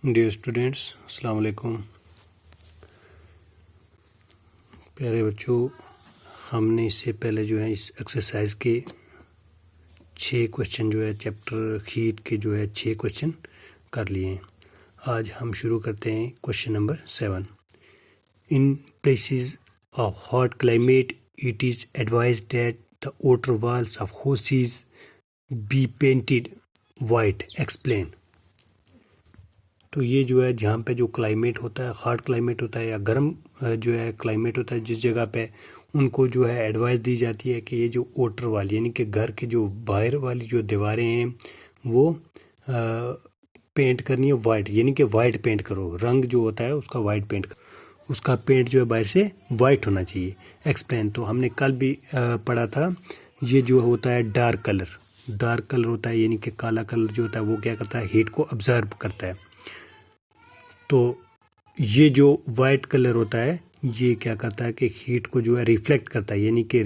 Dear students, अस्सलाम वालेकुम। प्यारे बच्चों, हमने इससे पहले जो है इस एक्सरसाइज के 6 क्वेश्चन जो है चैप्टर हीट के जो है 6 क्वेश्चन कर लिए हैं। आज हम शुरू करते हैं question number 7। In places of hot climate it is advised that the outer walls of houses be painted white, explain. तो ये जो है जहाँ पे जो क्लाइमेट होता है, हार्ड क्लाइमेट होता है या गर्म जो है क्लाइमेट होता है, जिस जगह पे उनको जो है एडवाइस दी जाती है कि ये जो ओटर वाली यानी कि घर के जो बाहर वाली जो दीवारें हैं वो पेंट करनी है वाइट, यानी कि वाइट पेंट करो। रंग जो होता है उसका वाइट पेंट करो, उसका पेंट जो है बाहर से वाइट होना चाहिए। एक्सप्लेन, तो हमने कल भी पढ़ा था, ये जो होता है डार्क कलर होता है, यानी कि काला कलर जो होता है वो क्या करता है, हीट को ऑब्जर्व करता है। तो ये जो वाइट कलर होता है ये क्या करता है कि हीट को जो है रिफ्लेक्ट करता है, यानी कि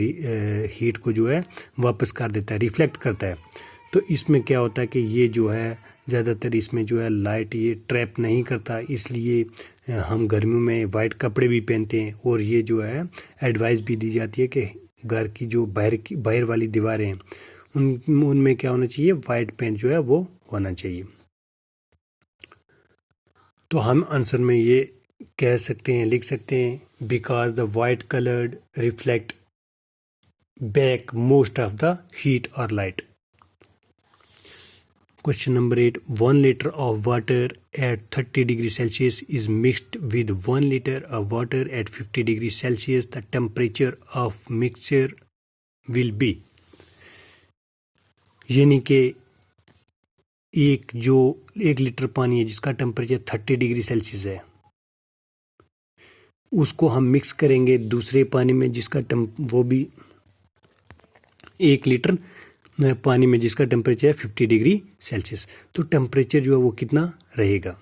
हीट को जो है वापस कर देता है, रिफ्लेक्ट करता है। तो इसमें क्या होता है कि ये जो है ज़्यादातर इसमें जो है लाइट ये ट्रैप नहीं करता, इसलिए हम गर्मियों में वाइट कपड़े भी पहनते हैं। और ये जो है एडवाइस भी दी जाती है कि घर की जो बाहर वाली दीवारें हैं उनमें क्या होना चाहिए, वाइट पेंट जो है वो होना चाहिए। तो हम आंसर में ये कह सकते हैं, लिख सकते हैं, because the white coloured reflect back most of the heat और light. Question number 8, 1 liter of water at 30 degrees Celsius is mixed with 1 liter of water at 50 degrees Celsius. The temperature of mixture will be, यानी कि एक 1 litre पानी है जिसका temperature 30 degree Celsius है, उसको हम मिक्स करेंगे दूसरे पानी में जिसका वो भी 1 लीटर पानी में जिसका टेम्परेचर है 50 डिग्री सेल्सियस। तो टेम्परेचर जो है वो कितना रहेगा,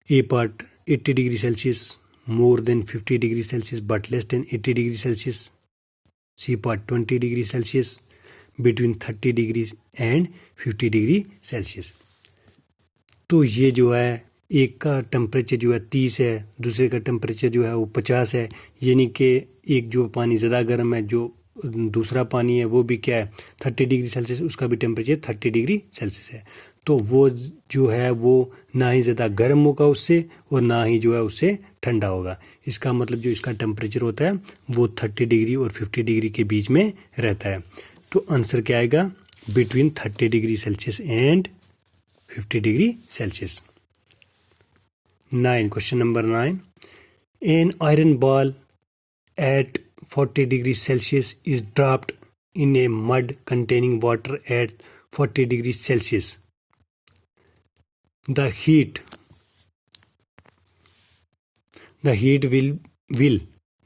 A part 80 degree Celsius, more than 50 degree Celsius but less than 80 degree Celsius, C part 20 degree Celsius, between 30 degree and 50 degree Celsius. तो ये जो है एक का टेम्परेचर जो है 30 है, दूसरे का टेम्परेचर जो है वो 50 है, यानी कि एक जो पानी ज़्यादा गर्म है, जो दूसरा पानी है वो भी क्या है 30 डिग्री सेल्सियस, उसका भी टेम्परेचर 30 डिग्री सेल्सियस है। तो वो जो है वो ना ही ज़्यादा गर्म होगा उससे और ना ही जो है उससे ठंडा होगा। इसका मतलब जो इसका टेम्परेचर होता है वो 30 डिग्री और 50 डिग्री के बीच में रहता है। तो आंसर क्या आएगा, between 30 degree Celsius and 50 degree Celsius. 9, question number 9, an iron ball at 40 degree Celsius is dropped in a mud containing water at 40 degree Celsius. The heat will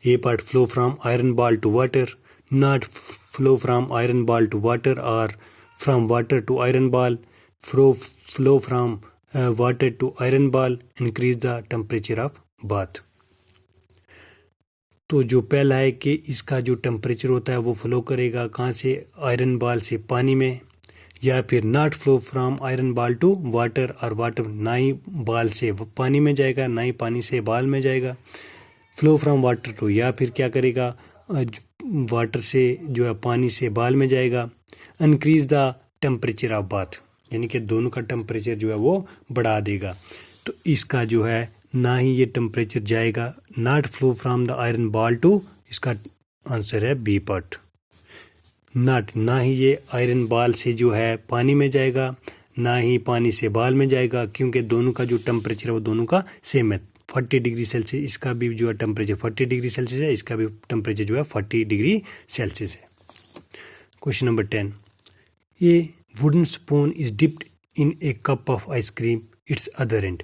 a part flow from iron ball to water, not flow from iron ball to water, or from water to iron ball, flow from water to iron ball, increase the temperature of bath। तो जो पहला है कि इसका जो temperature होता है वो फ्लो करेगा कहाँ से, आयरन बॉल से पानी में, या फिर not flow from iron ball to water, और वाटर ना ही बॉल से पानी में जाएगा ना ही पानी से बॉल में जाएगा। फ्लो फ्रॉम वाटर टू, या फिर क्या करेगा वाटर से जो है पानी से बॉल में जाएगा। Increase the temperature of bath, यानी कि दोनों का टेम्परेचर जो है वो बढ़ा देगा। तो इसका जो है ना ही ये टेम्परेचर जाएगा, not flow from the iron ball to, इसका आंसर है बी पार्ट। नॉट, ना ही ये आयरन बॉल से जो है पानी में जाएगा ना ही पानी से बॉल में जाएगा, क्योंकि दोनों का जो टेम्परेचर है वो दोनों का सेम है 40 डिग्री सेल्सियस। इसका भी जो है टेम्परेचर 40 डिग्री सेल्सियस है, इसका भी टेम्परेचर जो है 40 डिग्री सेल्सियस है। Question number 10, A wooden spoon is dipped in A cup of ice cream it's other and,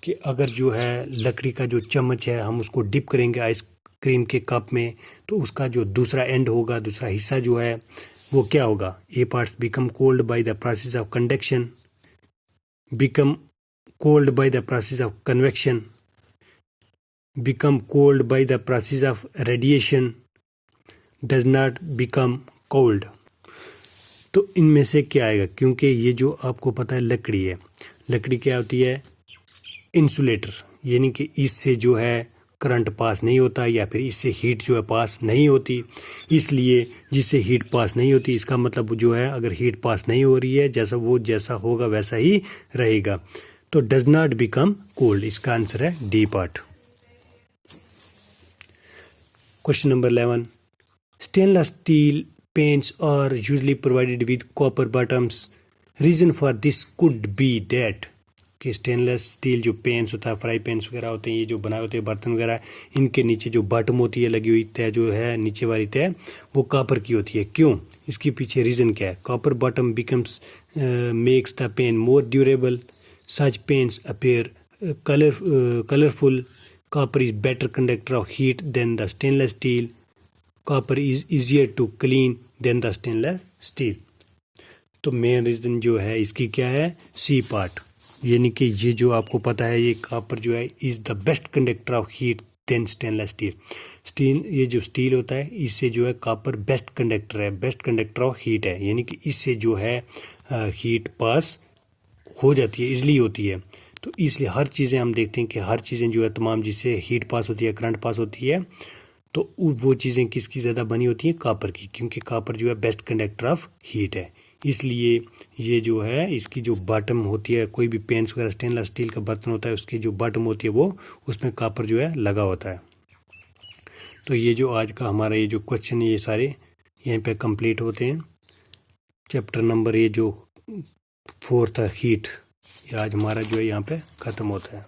कि अगर जो है लकड़ी का जो चम्मच है हम उसको डिप करेंगे आइसक्रीम के कप में, तो उसका जो दूसरा एंड होगा, दूसरा हिस्सा जो है वो क्या होगा, A parts become cold by the process of conduction, become cold by the process of convection, become cold by the process of radiation, does not become cold. तो इनमें से क्या आएगा, क्योंकि ये जो आपको पता है लकड़ी है, लकड़ी क्या होती है? इंसुलेटर, यानी कि इससे जो है करंट पास नहीं होता या फिर इससे हीट जो है पास नहीं होती। इसलिए जिससे हीट पास नहीं होती, इसका मतलब जो है अगर हीट पास नहीं हो रही है, जैसा होगा वैसा ही रहेगा। तो डज नॉट बिकम कोल्ड, इसका आंसर है D part. Question number 11, stainless steel pans are usually provided with copper bottoms, reason for this could be that, कि स्टेनलेस स्टील जो पेन्स होता है, फ्राई पेन्स वगैरह होते हैं, ये जो बनाए होते हैं बर्तन वगैरह, इनके नीचे जो बॉटम होती है लगी हुई तय जो है, नीचे वाली तय वो कॉपर की होती है। क्यों? इसके पीछे रीज़न क्या है? Copper bottom becomes makes the pan more durable, such pans appear colourful, copper is better conductor of heat than the stainless steel, copper is easier to clean than the stainless steel. तो main reason जो है इसकी क्या है? C part, यानी कि ये जो आपको पता है, ये कॉपर जो है is the best conductor of heat than stainless steel. ये जो स्टील होता है इससे जो है कॉपर बेस्ट कंडक्टर है, बेस्ट कंडक्टर ऑफ हीट है, यानी कि इससे जो है हीट पास हो जाती है, इजली होती है। तो इसलिए हर चीज़ें हम देखते हैं कि हर चीज़ें जो है तमाम जिससे हीट पास होती है, करंट पास होती है, तो वो चीज़ें किसकी ज़्यादा बनी होती हैं? कॉपर की, क्योंकि कॉपर जो है बेस्ट कंडक्टर ऑफ हीट है। इसलिए ये जो है इसकी जो बॉटम होती है, कोई भी पेंस वगैरह स्टेनलेस स्टील का बर्तन होता है, उसकी जो बॉटम होती है वो उसमें कॉपर जो है लगा होता है। तो ये जो आज का हमारा ये जो क्वेश्चन है ये सारे यहीं पे कंप्लीट होते हैं। चैप्टर नंबर ये जो 4 था हीट, ये आज हमारा जो है यहाँ पे ख़त्म होता है।